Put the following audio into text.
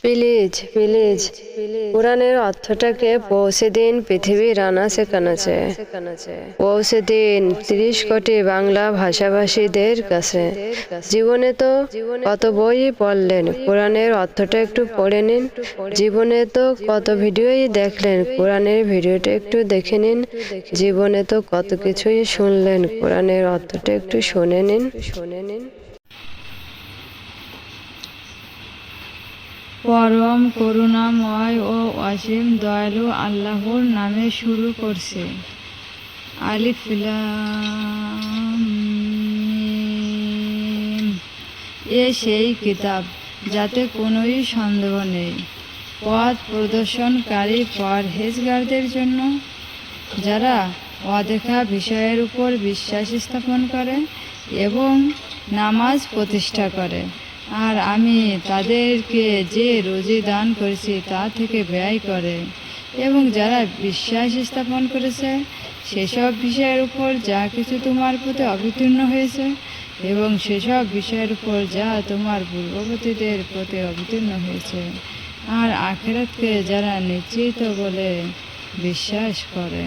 Please please কোরআনের অর্থটাকে পৌঁছে দিন পৃথিবীর আনাচে কানাচে, পৌঁছে দিন 30 কোটি বাংলা ভাষাভাষীদের কাছে। জীবনে তো কত বই পড়লেন, কোরআনের অর্থটা একটু পড়ে নিন। জীবনে তো কত ভিডিওই দেখলেন, কোরআনের ভিডিওটা একটু দেখে নিন। জীবনে তো কত কিছুই শুনলেন, কোরআনের অর্থটা একটু শুনে নিন। পরম করুণাময় ও অসীম দয়ালু আল্লাহর নামে শুরু করছে। আলিফ লাম মিম। এ সেই কিতাব যাতে কোনোই সন্দেহ নেই, পথ প্রদর্শনকারী পরহেজগারদের জন্য, যারা অদেখা বিষয়ের উপর বিশ্বাস স্থাপন করে এবং নামাজ প্রতিষ্ঠা করে, আর আমি তাদেরকে যে রুজি দান করেছি তা থেকে ব্যয় করে, এবং যারা বিশ্বাস স্থাপন করেছে সেসব বিষয়ের উপর যা কিছু তোমার প্রতি অবতীর্ণ হয়েছে এবং সেসব বিষয়ের উপর যা তোমার পূর্ববর্তীদের প্রতি অবতীর্ণ হয়েছে, আর আখিরাতকে যারা নিশ্চিত বলে বিশ্বাস করে।